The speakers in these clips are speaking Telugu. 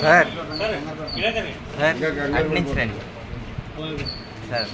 సార్ అటు నుంచి రండి సార్.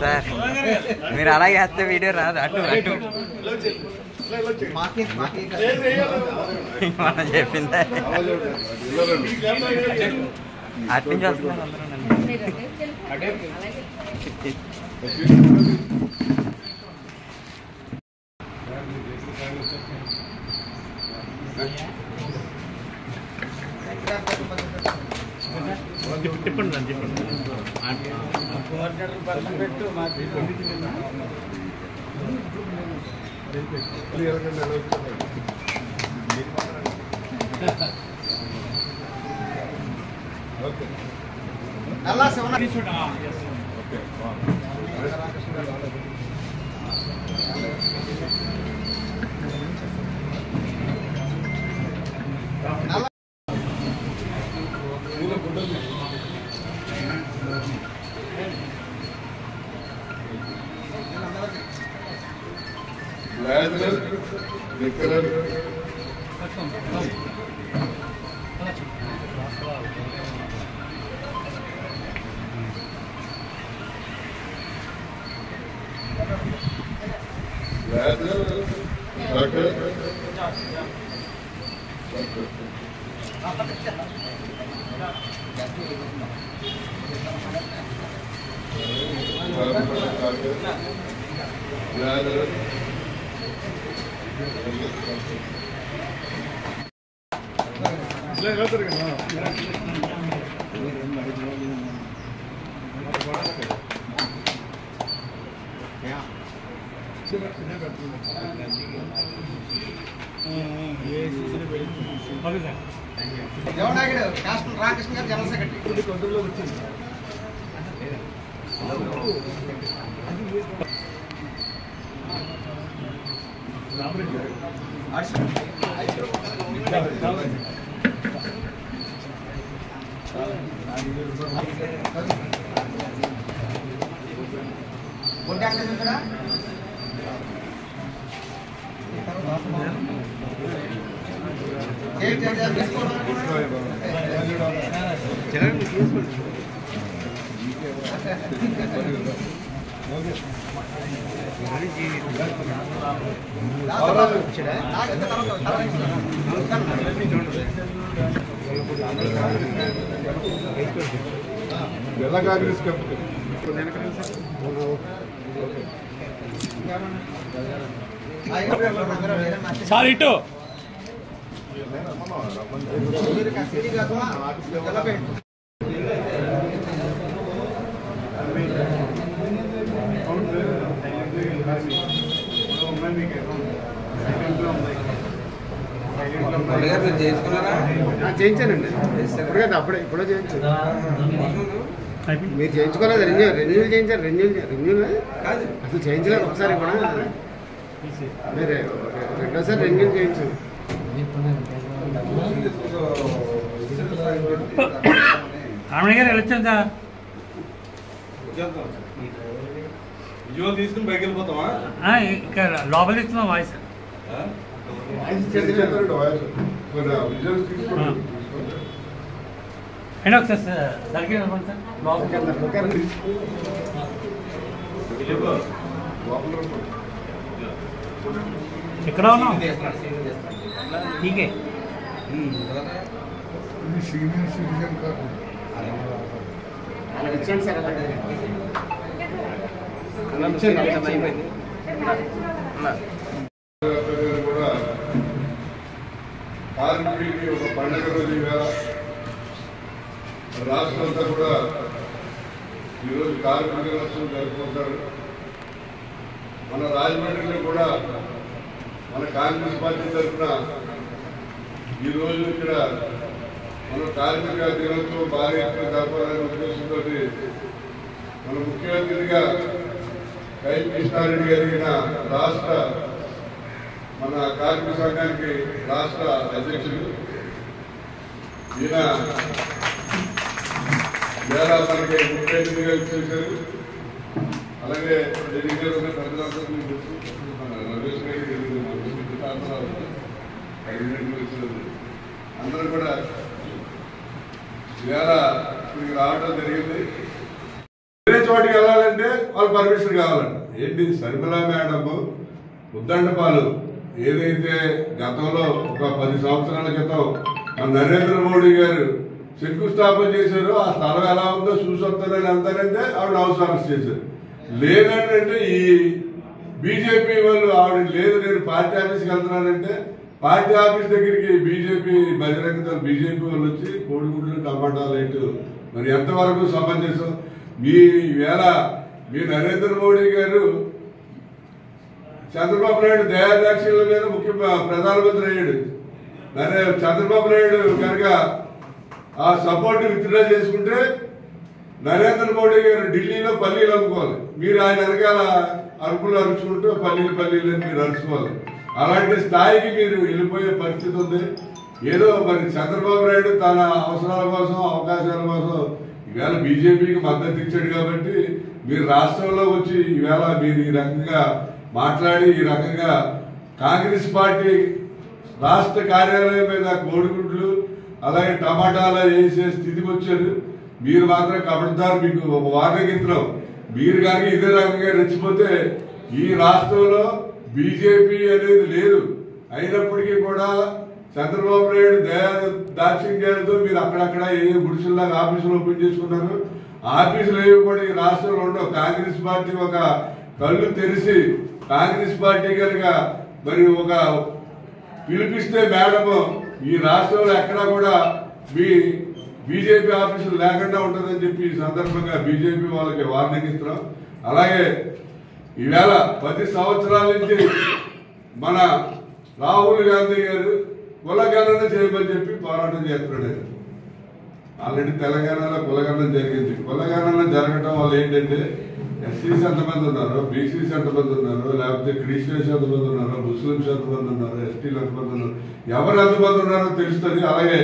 సార్ మీరు అలాగే వేస్తే వీడియో రాదు. అటు అటు మనం చెప్పిందే అటు నుంచి వస్తున్నారు అందరూ. చెప్పండి చెప్పండి. రామకృష్ణ గారు జనరల్ సెక్రటరీ. సార్ ఇటు చేయించానండి అప్పుడే ఇప్పుడే చేయించాను. మీరు చేయించుకోలేదు. రెన్యూల్ చేయించారు. రెన్యూల్ అసలు చేయించలేదు. ఒకసారి కూడా మీరు రెండోసారి రెన్యూల్ చేయించాను. రామయ్య గారు వెళ్ళొచ్చాను సార్. తీసుకుని బయటకు వెళ్ళిపోతావా? ఇక్కడ లోపల ఇస్తున్నాం వాయిస్. అండ్ ఒకసారి దగ్గర సార్ ఎక్కడ ఉన్నాం? ఠీకే సీనియర్ సిటిజన్ కాదు. ఇచ్చాను సార్. కూడా కార్మికుడికి ఒక పండుగ రోజు వేళ రాష్ట్రం అంతా కూడా ఈరోజు కార్మిక దినోత్సవం జరుపుకుంటారు. మన రాజమండ్రిలో కూడా మన కాంగ్రెస్ పార్టీ తరఫున ఈరోజు ఇక్కడ మన కార్మిక దినోత్సవం భారీ ఎత్తున జరపాలనే ఉద్దేశంతో మన ముఖ్య అతిథిగా కై కృష్ణారెడ్డి గారిన రాష్ట్ర మన కార్మిక సంఘానికి రాష్ట్ర అధ్యక్షుడు ఈయన వేలా మనకి ముఖ్య అతిథిగా చేశారు. అలాగే పెద్దలందరూ రమేష్ గారికి అందరూ కూడా ఇవాళ ఇక్కడికి రావడం జరిగింది. వేరే చోటికి వెళ్ళాలంటే వాళ్ళు పర్మిషన్ కావాలంట. ఏంటి శర్మిలా మేడం ఉద్దండపాలు ఏదైతే గతంలో ఒక 10 సంవత్సరాల క్రితం మన నరేంద్ర మోడీ గారు శంకుస్థాపన చేశారు. ఆ స్థలం ఎలా ఉందో చూసొస్తానని అంటారంటే ఆవిడ హౌస్ అరెస్ట్ చేశారు. లేదంటే ఈ బీజేపీ వాళ్ళు ఆవిడ లేదు నేను పార్టీ ఆఫీస్కి వెళ్తున్నానంటే పార్టీ ఆఫీస్ దగ్గరికి బీజేపీ బహిరంగ దళ బీజేపీ వాళ్ళు వచ్చి కోడిగుడ్లు టమాటాలు ఏంటో మరి ఎంతవరకు సమంజసం? మీ వేళ మీ నరేంద్ర మోడీ గారు చంద్రబాబు నాయుడు దయాదాక్షిణ్యుల మీద ముఖ్య ప్రధానమంత్రి అయ్యాడు. చంద్రబాబు నాయుడు కనుక ఆ సపోర్ట్ విత్డ్రా చేసుకుంటే నరేంద్ర మోడీ గారు ఢిల్లీలో పల్లీలు అమ్ముకోవాలి. మీరు ఆయన వెనకాల అరుపులు అరుచుకుంటూ పల్లీలు మీరు అరుచుకోవాలి. అలాంటి స్థాయికి మీరు వెళ్ళిపోయే పరిస్థితి ఉంది. ఏదో మరి చంద్రబాబు నాయుడు తన అవసరాల కోసం అవకాశాల కోసం ఈవేళ బీజేపీకి మద్దతు ఇచ్చాడు కాబట్టి మీరు రాష్ట్రంలో వచ్చి ఈవేళ మీరు ఈ రకంగా మాట్లాడి ఈ రకంగా కాంగ్రెస్ పార్టీ రాష్ట్ర కార్యాలయం మీద కోడిగుడ్లు అలాగే టమాటాలు వేసే స్థితికి వచ్చారు. మీరు మాత్రం కబడ్దారు, మీకు ఒక వార్నగించడం. మీరు కానీ ఇదే రకంగా రెచ్చిపోతే ఈ రాష్ట్రంలో బీజేపీ అనేది లేదు. అయినప్పటికీ కూడా చంద్రబాబు నాయుడు దాక్షిణ్యాలతో మీరు అక్కడక్కడ ఏ గుడిసెల్లాగా ఆఫీసులు ఓపెన్ చేసుకున్నారు. ఆఫీసులు ఏవి కూడా ఈ రాష్ట్రంలో ఉండవు. కాంగ్రెస్ పార్టీ ఒక కళ్ళు తెరిచి కాంగ్రెస్ పార్టీ కనుక మరి ఒక పిలిపిస్తే మేడం ఈ రాష్ట్రంలో ఎక్కడా కూడా మీ బీజేపీ ఆఫీసులు లేకుండా ఉంటుందని చెప్పి ఈ సందర్భంగా బీజేపీ వాళ్ళకి వార్నింగ్ ఇస్తున్నాం. అలాగే ఈవేళ 10 సంవత్సరాల నుంచి మన రాహుల్ గాంధీ గారు కులగణన చేయమని చెప్పి పోరాటం చేస్తున్నాడు. ఆల్రెడీ తెలంగాణలో కులగణన జరిగింది. కులగణన జరగడం వల్ల ఏంటంటే ఎస్సీస్ ఎంతమంది ఉన్నారు, బీసీస్ ఎంతమంది ఉన్నారు, లేకపోతే క్రిస్టియన్స్ ఎంతమంది ఉన్నారు, ముస్లింస్ ఎంతమంది ఉన్నారు, ఎస్టీలు ఎంతమంది ఉన్నారు, ఎవరు ఎంతమంది ఉన్నారో తెలుస్తుంది. అలాగే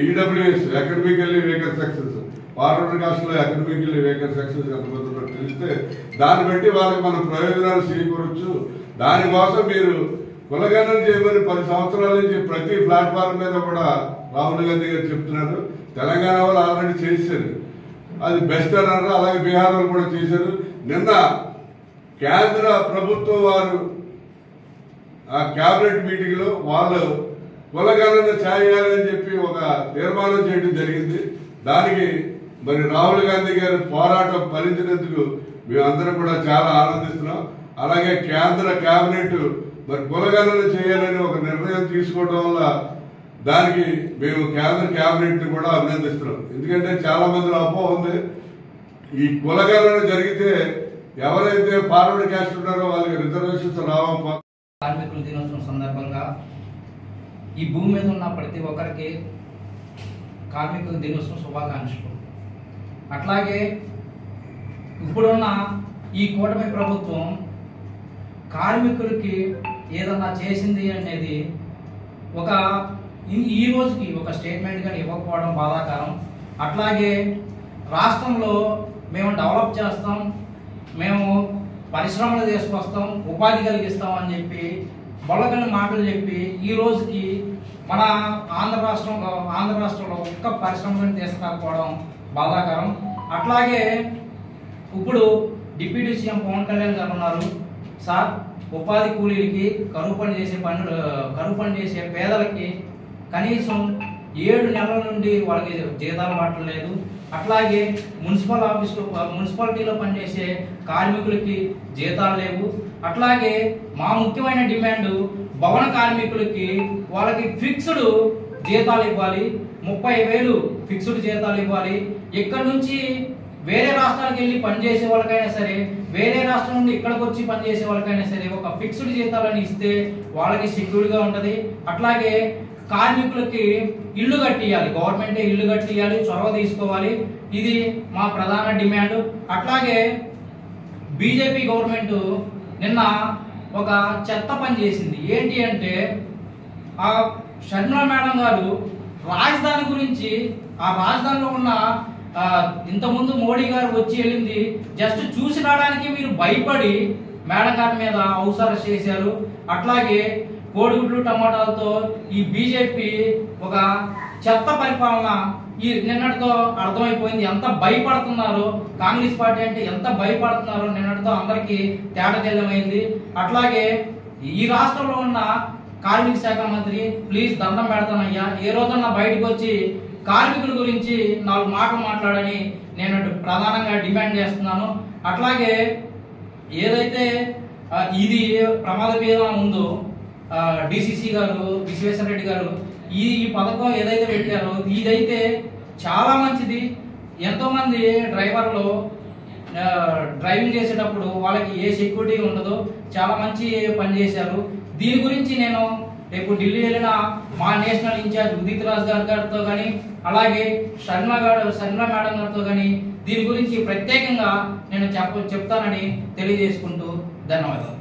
EWS academically weaker sections, forward caste లో ఎకడమికల్లీ వీకర్ సెక్షన్స్ ఎంతమంది ఉన్నారో తెలిస్తే దాన్ని బట్టి వాళ్ళకి మనం ప్రయోజనాలు చేకూరొచ్చు. దానికోసం మీరు కులగణన చేయమని 10 సంవత్సరాల నుంచి ప్రతి ప్లాట్ఫామ్ మీద కూడా రాహుల్ గాంధీ గారు చెప్తున్నారు. తెలంగాణ వాళ్ళు ఆల్రెడీ చేశారు, అది బెస్ట్ అన్నారు. అలాగే బీహార్ వాళ్ళు కూడా చేశారు. నిన్న కేంద్ర ప్రభుత్వం వారు ఆ కేబినెట్ మీటింగ్ లో వాళ్ళు కులగణన చేయాలని చెప్పి ఒక తీర్మానం చేయడం జరిగింది. దానికి మరి రాహుల్ గాంధీ గారి పోరాటం ఫలించినందుకు మేమందరం కూడా చాలా ఆనందిస్తున్నాం. అలాగే కేంద్ర కేబినెట్ మరి కులగణన చేయాలని ఒక నిర్ణయం తీసుకోవడం వల్ల దానికి మేము కేంద్ర కేబినెట్ ని కూడా అభినందిస్తున్నాం. ఎందుకంటే చాలా మందిలో అపోహ ఉంది, ఈ కులగణన జరిగితే ఎవరైతే ఫార్వర్డ్ క్యాస్ట్ ఉన్నారో వాళ్ళకి రిజర్వేషన్స్ రావా. కార్మికుల దినోత్సవం సందర్భంగా ఈ భూమి మీద ఉన్న ప్రతి ఒక్కరికి కార్మికుల దినోత్సవం శుభాకాంక్షలు. అట్లాగే ఇప్పుడున్న ఈ కూటమి ప్రభుత్వం కార్మికులకి ఏదన్నా చేసింది అనేది ఒక ఈ రోజుకి ఒక స్టేట్మెంట్ కానీ ఇవ్వకపోవడం బాధాకరం. అట్లాగే రాష్ట్రంలో మేము డెవలప్ చేస్తాం, మేము పరిశ్రమలు తీసుకొస్తాం, ఉపాధి కలిగిస్తాం అని చెప్పి బొల్లకల్ని మాటలు చెప్పి ఈ రోజుకి మన ఆంధ్ర రాష్ట్రంలో ఒక్క పరిశ్రమలను తీసుకురాకపోవడం బాధాకరం. అట్లాగే ఇప్పుడు డిప్యూటీ సీఎం పవన్ కళ్యాణ్ గారు ఉన్నారు. సార్, ఉపాధి కూలీలకి కరువు పని చేసే పేదలకి కనీసం 7 నెలల నుండి వాళ్ళకి జీతాలు పట్టలేదు. అట్లాగే మున్సిపాలిటీలో పనిచేసే కార్మికులకి జీతాలు లేవు. అట్లాగే మా ముఖ్యమైన డిమాండ్ భవన కార్మికులకి వాళ్ళకి ఫిక్స్డ్ జీతాలు ఇవ్వాలి, 30,000 ఫిక్స్డ్ జీతాలు ఇవ్వాలి. ఇక్కడ నుంచి వేరే రాష్ట్రాలకు వెళ్ళి పనిచేసే వాళ్ళకైనా సరే, వేరే రాష్ట్రం నుండి ఇక్కడికి వచ్చి పనిచేసే వాళ్ళకైనా సరే ఒక ఫిక్స్డ్ జీతాలని ఇస్తే వాళ్ళకి సెక్యూర్గా ఉంటుంది. అట్లాగే కార్మికులకి ఇల్లు కట్టియాలి, గవర్నమెంటే ఇల్లు కట్టియాలి, చొరవ తీసుకోవాలి. ఇది మా ప్రధాన డిమాండ్. అట్లాగే బీజేపీ గవర్నమెంట్ నిన్న ఒక చెత్త పని చేసింది. ఏంటి అంటే ఆ షర్మిలా మేడం గారు రాజధాని గురించి, ఆ రాజధానిలో ఉన్న ఇంతకుముందు మోడీ గారు వచ్చి వెళ్ళింది జస్ట్ చూసి రావడానికి మీరు భయపడి మేడం గారి మీద హౌస్ అరెస్ట్ చేశారు. అట్లాగే కోడిగుడ్లు టమాటాలతో ఈ బీజేపీ ఒక చెత్త పరిపాలన ఈ నిన్నటితో అర్థమైపోయింది. ఎంత భయపడుతున్నారో కాంగ్రెస్ పార్టీ అంటే, ఎంత భయపడుతున్నారో నిన్నటితో అందరికీ తేటతెల్లమైంది. అట్లాగే ఈ రాష్ట్రంలో ఉన్న కార్మిక శాఖ మంత్రి ప్లీజ్ దండం పెడతానయ్యా, ఏ రోజన్నా బయటకు వచ్చి కార్మికుల గురించి 4 మాటలు మాట్లాడని నేను ప్రధానంగా డిమాండ్ చేస్తున్నాను. అట్లాగే ఏదైతే ఇది ప్రమాదకరం ఉందో డిసిసి గారు విశ్వేశ్వర రెడ్డి గారు ఈ పథకం ఏదైతే పెట్టారో ఇదైతే చాలా మంచిది. ఎంతో మంది డ్రైవర్లు డ్రైవింగ్ చేసేటప్పుడు వాళ్ళకి ఏ సెక్యూరిటీ ఉండదు, చాలా మంచి పని చేశారు. దీని గురించి నేను రేపు ఢిల్లీ వెళ్ళిన మా నేషనల్ ఇన్ఛార్జ్ ఉదిత్ రాజ్ గారితో కానీ అలాగే షర్మిలా మేడం గారితో కానీ దీని గురించి ప్రత్యేకంగా నేను చెప్తానని తెలియజేసుకుంటూ ధన్యవాదాలు.